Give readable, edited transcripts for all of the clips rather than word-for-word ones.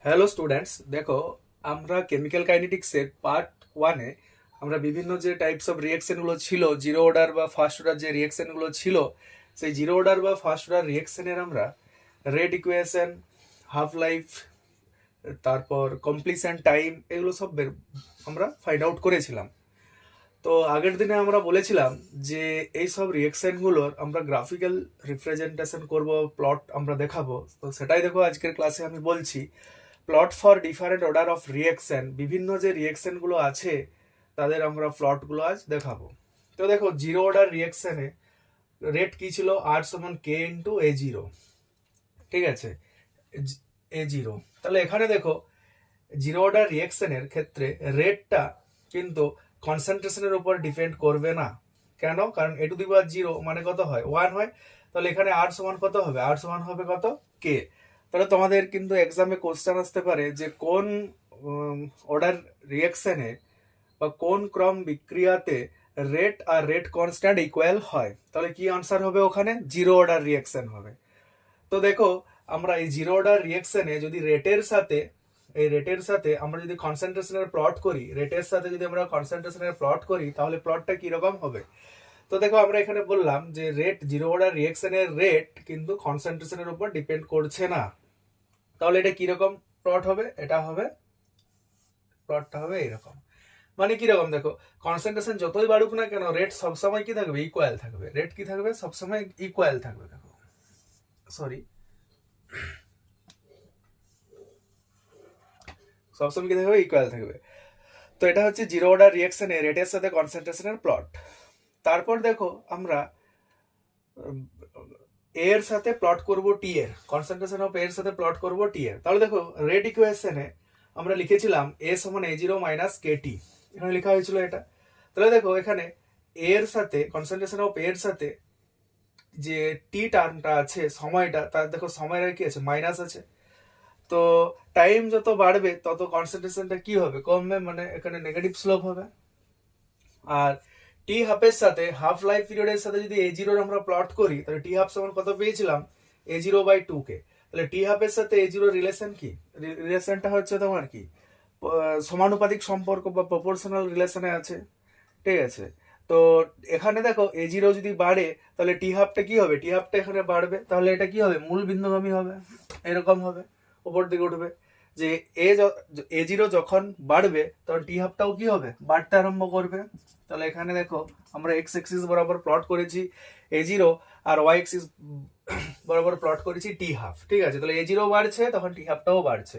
Hello students, দেখো আমরা chemical কাইনেটিক্সের part ওয়ানে আমরা বিভিন্ন যে টাইপস অফ রিয়াকশনগুলো ছিল, জিরো অর্ডার বা ফার্স্ট অর্ডার যে রিয়াকশনগুলো ছিল, সেই জিরো অর্ডার বা ফার্স্ট অর্ডার রিয়াকশনের আমরা রেট ইকুয়েশন, হাফ লাইফ, তারপর কমপ্লিশন টাইম, এগুলো সব আমরা ফাইন্ড আউট করেছিলাম। তো আগের দিনে আমরা বলেছিলাম যে এই সব রিয়াকশনগুলোর আমরা গ্রাফিক্যাল রিপ্রেজেন্টেশন করব, প্লট আমরা দেখাবো। তো সেটাই দেখো আজকের ক্লাসে আমি বলছি। Plot for different order of reaction, বিভিন্ন যে রিয়াকশনগুলো আছে তাদের আমরা প্লটগুলো আজ দেখাবো। তো দেখো জিরো অর্ডার রিয়াকশনে রেট কি ছিল, আর সমান কে ইন্টু এ জিরো। ঠিক আছে, এ জিরো। তাহলে এখানে দেখো জিরো অর্ডার রিয়াকশনের ক্ষেত্রে রেটটা কিন্তু কনসেন্ট্রেশনের উপর ডিপেন্ড করবে না। কেন? কারণ এ টু দি পাওয়ার জিরো মানে কত হয়, ওয়ান হয়। তাহলে এখানে আর সমান কত হবে, আর সমান হবে কত, কে। তাহলে তোমাদের কিন্তু এক্সামে কোশ্চেন আসতে পারে যে কোন অর্ডার রিয়াকশনে বা কোন ক্রম বিক্রিয়াতে রেট আর রেট কনস্ট্যান্ট ইকুয়াল হয়। তাহলে কি আনসার হবে, ওখানে জিরো অর্ডার রিয়াকশন হবে। তো দেখো আমরা এই জিরো অর্ডার রিয়াকশনে যদি রেটের সাথে আমরা যদি কনসেন্ট্রেশনের প্লট করি, রেটের সাথে যদি আমরা কনসেন্ট্রেশনের প্লট করি, তাহলে প্লটটা কিরকম হবে। তো দেখো আমরা এখানে বললাম যে রেট, জিরো অর্ডার রিয়াকশনের রেট কিন্তু কনসেন্ট্রেশনের উপর ডিপেন্ড করছে না। তাহলে এটা কিরকম প্লট হবে, প্লটটা হবে এরকম। মানে কিরকম, দেখো কনসেন্ট্রেশন যতই বাড়ুক না কেন, রেট সবসময় কি থাকবে, ইকুয়াল থাকবে। রেট কি থাকবে, সবসময় ইকুয়াল থাকবে। দেখো সরি, সবসময় কি থাকবে, ইকুয়াল থাকবে। তো এটা হচ্ছে জিরো অর্ডার রিয়াকশনে রেটের সাথে কনসেন্ট্রেশনের প্লট। তারপর দেখো আমরা এ এর সাথে প্লট করব টি এর, কনসেন্ট্রেশন অফ এর সাথে প্লট করব টি এর। তাহলে দেখো রেট ইকুয়েশনে আমরা লিখেছিলাম এ সমান এ জিরো মাইনাস কে টি, এখানে লেখা হয়েছিল এটা। তাহলে দেখো এখানে এর সাথে কনসেন্ট্রেশন অফ এর সাথে যে টি টার্মটা আছে, সময়টা, তার দেখো সময়ের কি আছে, মাইনাস আছে। তো টাইম যত বাড়বে তত কনসেন্ট্রেশনটা কি হবে, কমবে, মানে এখানে নেগেটিভ স্লোপ হবে। আর টি হাফের সাথে, হাফ লাইফ পিরিয়ডের সাথে যদি এ জিরোর আমরা প্লট করি, তাহলে টি হাফ সমান কত পেয়েছিলাম, এ জিরো বাই টু কে। তাহলে টি হাফের সাথে এ জিরো রিলেশন কি, রিলেশনটা হচ্ছে তোমার কি, সমানুপাতিক সম্পর্ক বা প্রপোর্শনাল রিলেশনে আছে। ঠিক আছে। তো এখানে দেখো এ জিরো যদি বাড়ে তাহলে টি হাফটা কি হবে, টি হাফটা এখানে বাড়বে, তাহলে এটা কি হবে, মূল বিন্দুগামী হবে, এরকম হবে, উপর দিকে উঠবে। যে এ জিরো যখন বাড়বে তখন টি হাফটাও কি হবে, বাড়তে আরম্ভ করবে। তাহলে এখানে দেখো আমরা এক্স এক্সিস বরাবর প্লট করেছি এ জিরো, আর ওয়াই এক্সিস বরাবর প্লট করেছি টি হাফ। ঠিক আছে, তাহলে এ জিরো বাড়ছে তখন টি হাফটাও বাড়ছে।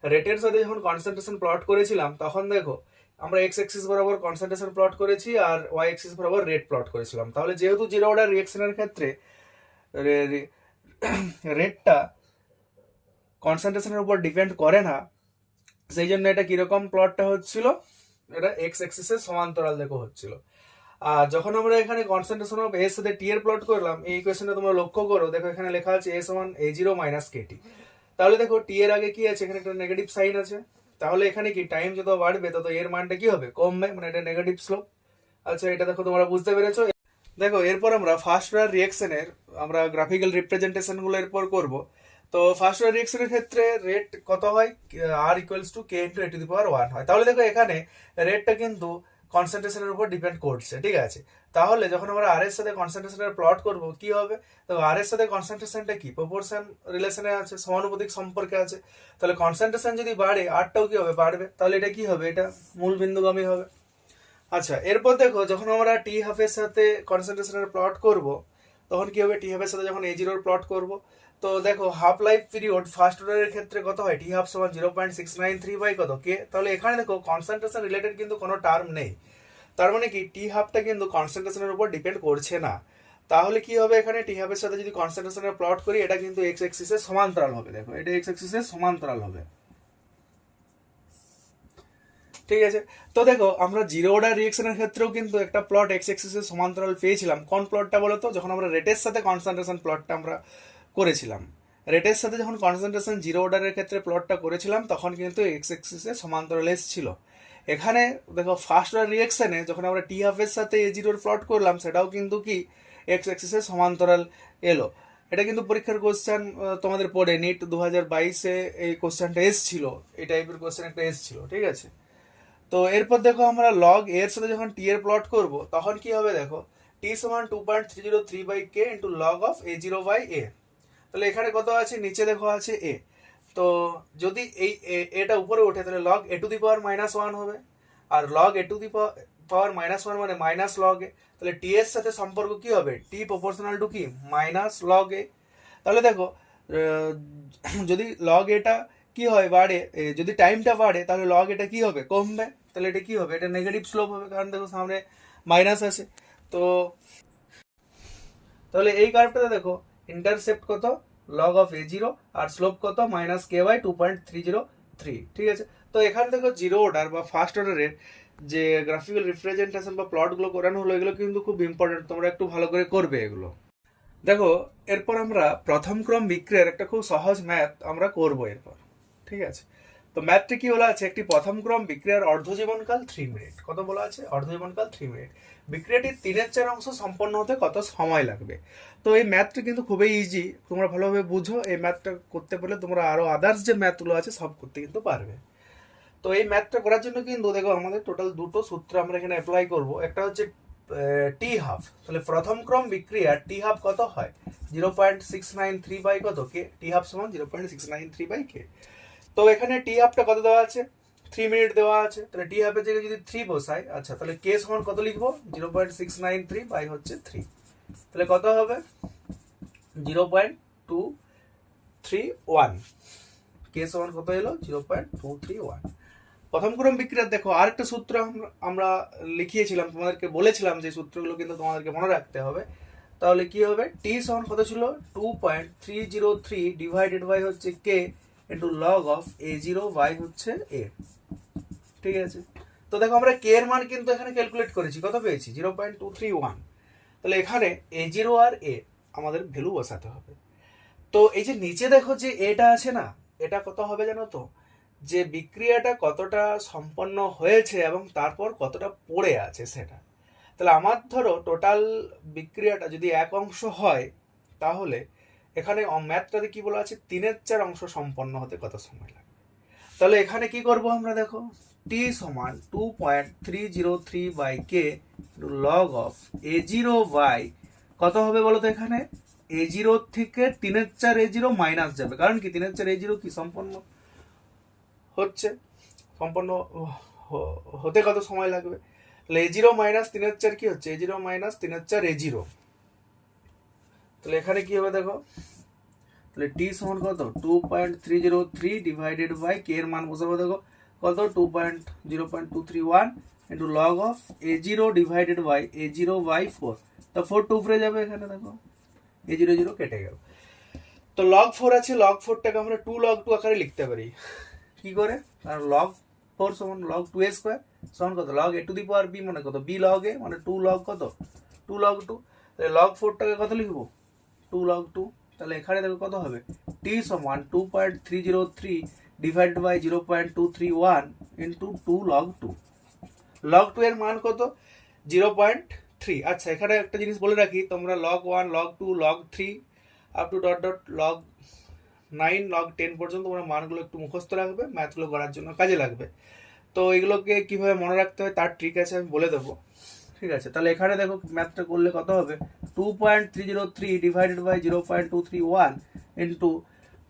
রেটের সাথে যখন কনসেন্ট্রেশন প্লট করেছিলাম তখন দেখো আমরা এক্স এক্সিস বরাবর কনসেন্ট্রেশন প্লট করেছি আর ওয়াই এক্সিস বরাবর রেট প্লট করেছিলাম। তাহলে যেহেতু জিরো অর্ডার রিয়াকশনের ক্ষেত্রে রেটটা কনসেন্ট্রেশনের উপর ডিপেন্ড করে না, সেই জন্য এটা কিরকম প্লটটা হচ্ছিল, এটা এক্স এক্সিসের সমান্তরাল দেখো হচ্ছিল। আর যখন আমরা এখানে কনসেন্ট্রেশন অফ এর সাথে টি এর প্লট করলাম, এই ইকুয়েশনটা তোমরা লক্ষ্য করো, দেখো এখানে লেখা আছে এ সমান এ জিরো মাইনাস কে টি। তাহলে দেখো টি এর আগে কি আছে, এখানে একটা নেগেটিভ সাইন আছে। তাহলে এখানে কি টাইম যত বাড়বে তত এর মানটা কি হবে, কমবে, মানে এটা নেগেটিভ স্লোপ। আচ্ছা, এটা দেখো তোমরা বুঝতে পেরেছো। দেখো এরপর আমরা ফার্স্ট অর্ডার রিয়াকশনের আমরা গ্রাফিক্যাল রিপ্রেজেন্টেশন গুলো এরপর করব। তো ফার্স্ট অর্ডার রিয়াকশনের ক্ষেত্রে রেট কত হয়, আর equals to k into A to the power one হয়। তাহলে দেখো এখানে রেটটা কিন্তু কনসেন্ট্রেশনের উপর ডিপেন্ড করছে। ঠিক আছে, তাহলে যখন আমরা আর এর সাথে কনসেন্ট্রেশনের প্লট করব কি হবে, তো আর এর সাথে কনসেন্ট্রেশনটা কি, প্রপোর্শন রিলেশনে আছে, সমানুপাতিক সম্পর্কে আছে। তাহলে কনসেন্ট্রেশন যদি বাড়ে আরটাও কি হবে, বাড়বে। তাহলে এটা কি হবে, এটা মূল বিন্দুগামী হবে। আচ্ছা, এরপর দেখো যখন আমরা টি হাফের সাথে কনসেন্ট্রেশনের প্লট করব তখন কি হবে, টি হাফের সাথে যখন এ জিরোর প্লট করব, তো দেখো হাফ লাইফ পিরিয়ড ফার্স্ট অর্ডারের ক্ষেত্রে কত হয়, টি হাফ সমান 0.693 বাই কত, কে। তাহলে এখানে দেখো কনসেন্ট্রেশন রিলেটেড কিন্তু কোনো টার্ম নেই, তার মানে কি টি হাফটা কিন্তু কনসেন্ট্রেশনের উপর ডিপেন্ড করছে না। তাহলে কি হবে, এখানে টি হাফের সাথে যদি কনসেন্ট্রেশনের প্লট করি, এটা কিন্তু এক্স এক্সিসের সমান্তরাল হবে। দেখো এটা এক্স এক্সিসের সমান্তরাল হবে। ঠিক আছে। তো দেখো আমরা জিরো অর্ডার রিয়েকশনের ক্ষেত্রেও কিন্তু একটা প্লট এক্স এক্সিসের সমান্তরাল পেয়েছিলাম। কোন প্লটটা বলো তো, যখন আমরা রেটের সাথে কনসেন্ট্রেশন প্লটটা আমরা করেছিলাম। রেটের সাথে যখন কনসেন্ট্রেশন জিরো অর্ডারের ক্ষেত্রে প্লটটা করেছিলাম তখন কিন্তু এক্স এক্সিসের সমান্তরাল এসেছিল। এখানে দেখো ফার্স্ট অর্ডার রিয়েকশনে যখন আমরা টি হাফের সাথে এ জিরোর প্লট করলাম, সেটাও কিন্তু কি এক্স এক্সিসের সমান্তরাল এলো। এটা কিন্তু পরীক্ষার কোশ্চেন তোমাদের পড়ে নিট 2022-এ এই কোশ্চেনটা এসছিল, এই টাইপের কোশ্চেন একটা এসছিল, ঠিক আছে। তো এরপর দেখো আমরা লগ এর সাথে যখন টি এর প্লট করব তখন কি হবে দেখো, টি সমান 2.303 by k into log of A zero by A. তাহলে এখানে কত আছে, নিচে দেখো আছে এ। তো যদি এই এটা উপরে ওঠে তাহলে লগ এ টু দি পাওয়ার -1 হবে, আর লগ এ টু দি পাওয়ার -1 মানে মাইনাস লগ এ। তাহলে টি এর সাথে সম্পর্ক কি হবে, টি প্রপোর্শনাল টু কি মাইনাস লগ এ। তাহলে দেখো যদি লগ এটা কি হয় বাড়ে, যদি টাইমটা বাড়ে তাহলে লগ এটা কি হবে, কমবে। তাহলে এটা কি হবে, এটা নেগেটিভ স্লোপ হবে, কারণ দেখো সামনে মাইনাস আছে। তো তাহলে এই কার্ভটাতে দেখো ইন্টারসেপ্ট কত, লগ অফ এ জিরো, আর স্লোপ কত -k/2.303, ঠিক আছে। তো এখানে দেখো জিরো অর্ডার বা ফার্স্ট অর্ডারের যে গ্রাফিক্যাল রিপ্রেজেন্টেশন বা প্লটগুলো করানো হলো, এগুলো কিন্তু খুব ইম্পর্টেন্ট, তোমরা একটু ভালো করে করবে এগুলো। দেখো এরপর আমরা প্রথম ক্রম বিক্রিয়ার একটা খুব সহজ ম্যাথ আমরা করব এরপর, ঠিক আছে। তো ম্যাথটা কি বলা আছে, একটি প্রথম ক্রম বিক্রিয়ার অর্ধজীবনকাল 3 মিনিট। কত বলা আছে, অর্ধজীবনকাল 3 মিনিট। বিক্রিয়াটির 3/4 অংশ সম্পন্ন হতে কত সময় লাগবে। তো এই ম্যাথটা কিন্তু খুবই ইজি, তোমরা ভালোভাবে বুঝো। এই ম্যাথটা করতে পারলে তোমরা আরো আদার্স যে ম্যাথগুলো আছে সব করতে কিন্তু পারবে। তো এই ম্যাথটা করার জন্য কিন্তু দেখো আমাদের টোটাল দুটো সূত্র আমরা এখানে অ্যাপ্লাই করব। একটা হচ্ছে টি হাফ। তাহলে প্রথম ক্রম বিক্রিয়ার টি হাফ কত হয়, 0.693 বাই কত কে, টি হাফ সমান 0.693 বাই কে। তো এখানে টি হাফটা কত দেওয়া আছে, 3 মিনিট দেওয়া আছে। তাহলে টি হাফের জায়গায় যদি 3 বসাই, আচ্ছা তাহলে কে সমান কত লিখবো, 0.693 বাই হচ্ছে 3। তাহলে কত হবে 0.231। কে সমান কত এলো 0.231। প্রথম ক্রম বিক্রিয়ার দেখো আরেকটা সূত্র আমরা লিখিয়েছিলাম, তোমাদেরকে বলেছিলাম যে সূত্রগুলো কিন্তু তোমাদেরকে মনে রাখতে হবে। তাহলে কি হবে, টি সমান কত ছিল 2.303 ডিভাইডেড বাই হচ্ছে k into log of A zero by হচ্ছে এ, ঠিক আছে। তো দেখো আমরা কে এর মান কিন্তু এখানে ক্যালকুলেট করেছি, কত পেয়েছি 0.231। তাহলে এখানে এ জিরো আর এ আমাদের ভ্যালু বসাতে হবে। তো এই যে নিচে দেখো যে এটা আছে না, এটা কত হবে জানো তো, যে বিক্রিয়াটা কতটা সম্পন্ন হয়েছে এবং তারপর কতটা পড়ে আছে সেটা। তাহলে আমার ধরো টোটাল বিক্রিয়াটা যদি 1 অংশ হয়, তাহলে এখানে ম্যাথটাতে কি বলা আছে 3/4 অংশ সম্পন্ন হতে কত সময় লাগে। তাহলে এখানে কি করব আমরা, দেখো টি সমান 2.303 by K log of A zero by কত হবে বলো তো, এখানে এ জিরো থেকে 3/4 এ জিরো মাইনাস যাবে, কারণ কি 3/4 এ জিরো কি সম্পন্ন হচ্ছে, সম্পন্ন হতে কত সময় লাগবে। তাহলে এ জিরো মাইনাস 3/4 কি হচ্ছে, এ জিরো মাইনাস 3/4 এ জিরো। তাহলে এখানে কি হবে দেখো, তাহলে টি সমান কত 2.303 ডিভাইডেড বাই কে এর মান বসাবো, দেখো কত 0.231 into log of A zero divided by A zero by 4। তো 4 টু উপরে যাবে, এখানে দেখো এ জিরো জিরো কেটে গেল। তো লগ 4 আছে, লগ 4টাকে আমরা 2 লগ 2 আকারে লিখতে পারি। কি করে, কারণ লগ 4 সমান লগ 2a স্কয়ার সমান কত, log a two the power b মানে কত, b লগ a মানে 2 লগ কত 2 লগ 2। তাহলে লগ 4টাকে কত লিখবো 2 লগ 2। তাহলে এখানে দেখো কত হবে, t সমান 2.303 divided by 0.231 into 2 log 2। Log 2 এর মান কত 0.3। আচ্ছা এখানে একটা জিনিস বলে রাখি, তোমরা log 1 log 2 log 3 up to dot dot log 9 log 10 পর্যন্ত তোমরা মানগুলো একটু মুখস্থ রাখবে, ম্যাথগুলো করার জন্য কাজে লাগবে। তো এগুলোকে কিভাবে মনে রাখতে হয় তার ট্রিক আছে, আমি বলে দেবো, ঠিক আছে। তাহলে এখানে দেখো ম্যাথটা করলে কত হবে 2.303 divided by 0.231 into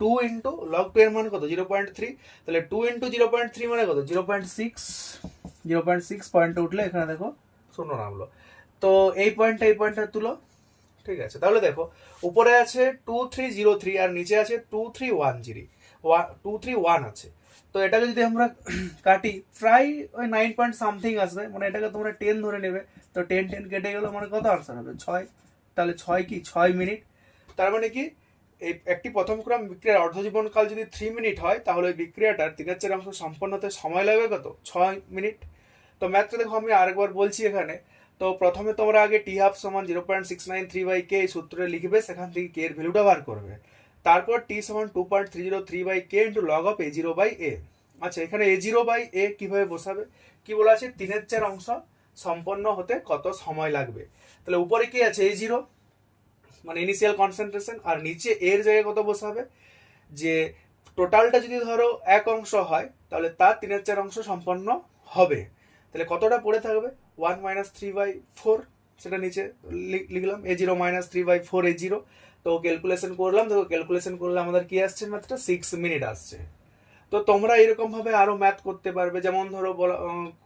2 into log 2 এর মান কত 0.3। তাহলে 2 ইন্টু 0.3 মানে কত 0.6, 0.6 পয়েন্টে উঠলে এখানে দেখো শূন্য নামলো। তো এই পয়েন্টটা তুলো, ঠিক আছে। তাহলে দেখো উপরে আছে 2303 আর নিচে আছে 2310, 231 আছে। তো এটাকে যদি আমরা কাটি প্রায় ওই 9 পয়েন্ট সামথিং আসবে, মানে এটাকে তোমরা 10 ধরে নেবে। তো 10 কেটে গেল মানে কত আনসার হবে 6। তাহলে 6 কি 6 মিনিট। তার মানে কি এই একটি প্রথম ক্রম বিক্রিয়ার অর্ধজীবনকাল যদি 3 মিনিট হয়, তাহলে ওই বিক্রিয়াটার 3/4 অংশ সম্পন্ন হতে সময় লাগবে কত 6 মিনিট। তো ম্যাথটা দেখো আমি আরেকবার বলছি এখানে। তো প্রথমে তোমরা আগে টি হাফ সমান 0.693 বাই কে এই সূত্রে লিখবে, সেখান থেকে কে এর ভ্যালুটা বার করবে। তারপর টি সমান 2.303 by k into log of A zero by A. আচ্ছা এখানে এ জিরো বাই এ কিভাবে বসাবে, কি বলা আছে 3/4 অংশ সম্পন্ন হতে কত সময় লাগবে। তাহলে উপরে কি আছে এ জিরো, মানে ইনিশিয়াল কনসেন্ট্রেশন, আর নিচে এর জায়গায় কত বসাবে, যে টোটালটা যদি ধরো 1 অংশ হয় তাহলে তার 3/4 অংশ সম্পন্ন হবে। তাহলে কতটা পড়ে থাকবে, 1 - 3/4, সেটা নিচে লিখলাম A0 - 3/4 A0। তো ক্যালকুলেশন করলাম, দেখো ক্যালকুলেশন করলে আমাদের কি আসছে, ম্যাথটা 6 মিনিট আসছে। তো তোমরা এরকম ভাবে আরো ম্যাথ করতে পারবে। যেমন ধরো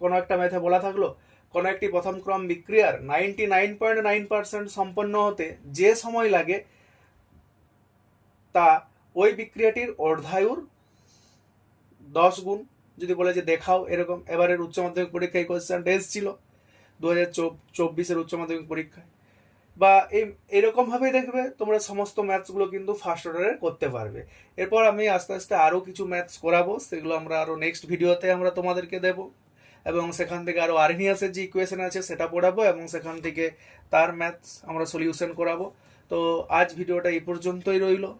কোনো একটা ম্যাথে বলা থাকলো কোনো একটি প্রথম ক্রম বিক্রিয়ার 99.9% সম্পন্ন হতে যে সময় লাগে তা ওই বিক্রিয়াটির অর্ধায়ুর 10 গুণ। যদি বলে যে দেখাও এরকম, এবারের উচ্চ মাধ্যমিক পরীক্ষায় কোয়েশ্চেনটা এসেছিল 2024-এর উচ্চ মাধ্যমিক পরীক্ষায়। বা এরকম ভাবেই দেখবে তোমরা সমস্ত ম্যাথসগুলো কিন্তু ফার্স্ট অর্ডারে করতে পারবে। এরপর আমি আস্তে আস্তে আরও কিছু ম্যাথস করাবো, সেগুলো আমরা আরও নেক্সট ভিডিওতে আমরা তোমাদেরকে দেব, এবং সেখান থেকে আরও আরহিনিয়াসের যে ইকুয়েশন আছে সেটা পড়াবো, এবং সেখান থেকে তার ম্যাথস আমরা সলিউশন করাবো। তো আজ ভিডিওটা এই পর্যন্তই রইলো।